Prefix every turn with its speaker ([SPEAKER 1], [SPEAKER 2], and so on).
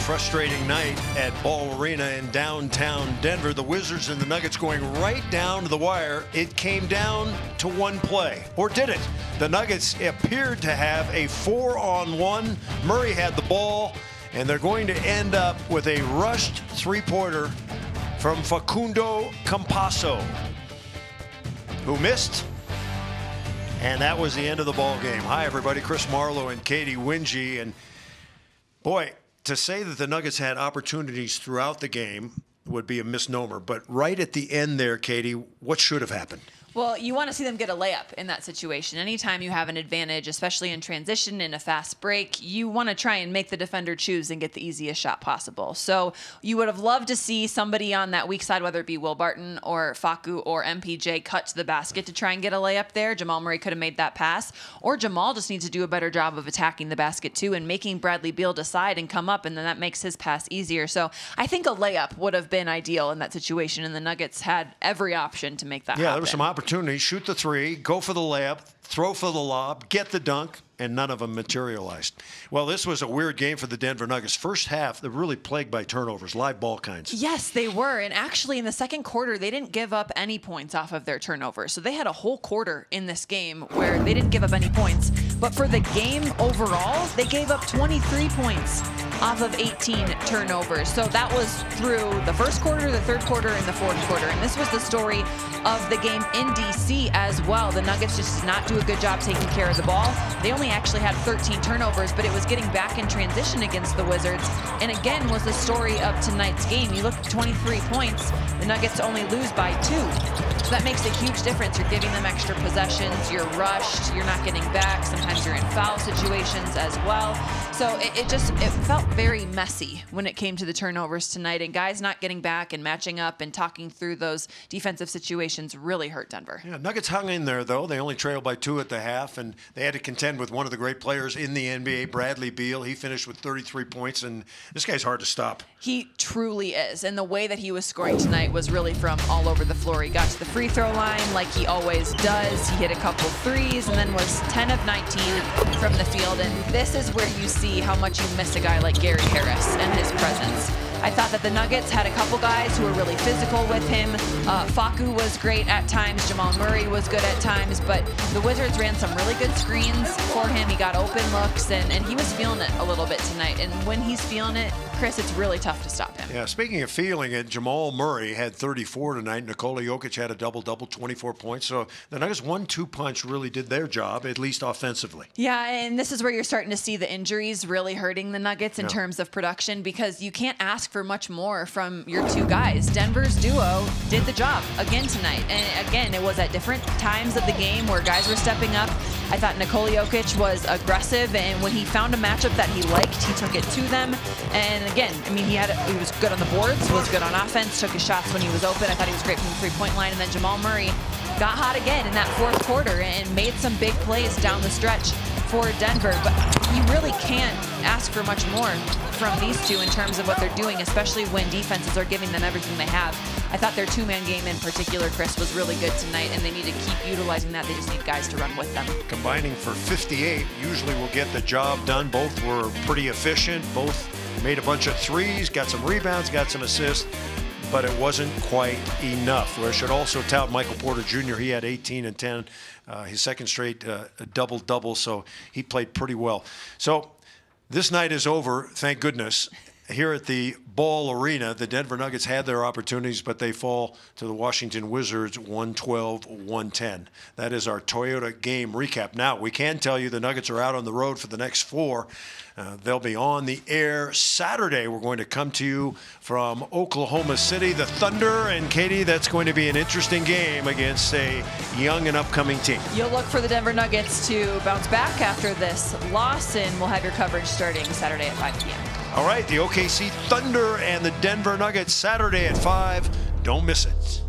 [SPEAKER 1] frustrating night at Ball Arena in downtown Denver. The Wizards and the Nuggets going right down to the wire. It came down to one play. Or did it? The Nuggets appeared to have a 4-on-1. Murray had the ball, and they're going to end up with a rushed three-pointer from Facundo Campazzo, who missed. And that was the end of the ball game. Hi, everybody. Chris Marlowe and Katie Wingy. And boy, to say that the Nuggets had opportunities throughout the game would be a misnomer. But right at the end there, Katie, what should have happened?
[SPEAKER 2] Well, you want to see them get a layup in that situation. Anytime you have an advantage, especially in transition in a fast break, you want to try and make the defender choose and get the easiest shot possible. So you would have loved to see somebody on that weak side, whether it be Will Barton or Facu or MPJ, cut to the basket to try and get a layup there. Jamal Murray could have made that pass. Or Jamal just needs to do a better job of attacking the basket too and making Bradley Beal decide and come up, and then that makes his pass easier. So I think a layup would have been ideal in that situation, and the Nuggets had every option to make that happen.
[SPEAKER 1] Yeah, there was some opportunity. Shoot the three, go for the layup, throw for the lob, get the dunk, and none of them materialized. Well, this was a weird game for the Denver Nuggets. First half, they're really plagued by turnovers, live ball kinds.
[SPEAKER 2] Yes, they were. And actually, in the second quarter, they didn't give up any points off of their turnovers. So they had a whole quarter in this game where they didn't give up any points. But for the game overall, they gave up 23 points off of 18 turnovers. So that was through the first quarter, the third quarter, and the fourth quarter. And this was the story of the game in D.C. as well. The Nuggets just did not do a good job taking care of the ball. They only actually had 13 turnovers, but it was getting back in transition against the Wizards. And again, was the story of tonight's game. You look at 23 points, the Nuggets only lose by 2. So that makes a huge difference. You're giving them extra possessions, you're rushed, you're not getting back. Sometimes you're in foul situations as well. So it felt very messy when it came to the turnovers tonight, and guys not getting back and matching up and talking through those defensive situations really hurt Denver.
[SPEAKER 1] Yeah, Nuggets hung in there, though. They only trailed by 2 at the half, and they had to contend with one of the great players in the NBA, Bradley Beal. He finished with 33 points, and this guy's hard to stop.
[SPEAKER 2] He truly is, and the way that he was scoring tonight was really from all over the floor. He got to the free throw line like he always does. He hit a couple threes and then was 10 of 19 from the field, and this is where you see how much you miss a guy like Gary Harris and his presence. I thought that the Nuggets had a couple guys who were really physical with him. Facu was great at times. Jamal Murray was good at times. But the Wizards ran some really good screens for him. He got open looks, and he was feeling it a little bit tonight. And when he's feeling it, Chris, it's really tough to stop him.
[SPEAKER 1] Yeah, speaking of feeling it, Jamal Murray had 34 tonight. Nikola Jokic had a double-double, 24 points. So the Nuggets 1-2 punch really did their job, at least offensively.
[SPEAKER 2] Yeah, and this is where you're starting to see the injuries really hurting the Nuggets in terms of production, because you can't ask for much more from your two guys. Denver's duo did the job again tonight. And again, it was at different times of the game where guys were stepping up. I thought Nikola Jokic was aggressive, and when he found a matchup that he liked, he took it to them. And again, I mean, he was good on the boards, was good on offense, took his shots when he was open. I thought he was great from the three-point line. And then Jamal Murray got hot again in that fourth quarter and made some big plays down the stretch for Denver. But you really can't ask for much more from these two in terms of what they're doing, especially when defenses are giving them everything they have. I thought their two-man game in particular, Chris, was really good tonight, and they need to keep utilizing that. They just need guys to run with them.
[SPEAKER 1] Combining for 58 usually will get the job done. Both were pretty efficient. Both made a bunch of threes, got some rebounds, got some assists, but it wasn't quite enough. I should also tout Michael Porter Jr. He had 18 and 10, his second straight double-double, so he played pretty well. So this night is over, thank goodness. Here at the Ball Arena, the Denver Nuggets had their opportunities, but they fall to the Washington Wizards 112-110. That is our Toyota game recap. Now, we can tell you the Nuggets are out on the road for the next 4. They'll be on the air Saturday. We're going to come to you from Oklahoma City, the Thunder. And, Katie, that's going to be an interesting game against a young and upcoming team.
[SPEAKER 2] You'll look for the Denver Nuggets to bounce back after this loss, and we'll have your coverage starting Saturday at 5 p.m.
[SPEAKER 1] All right, the OKC Thunder and the Denver Nuggets Saturday at 5. Don't miss it.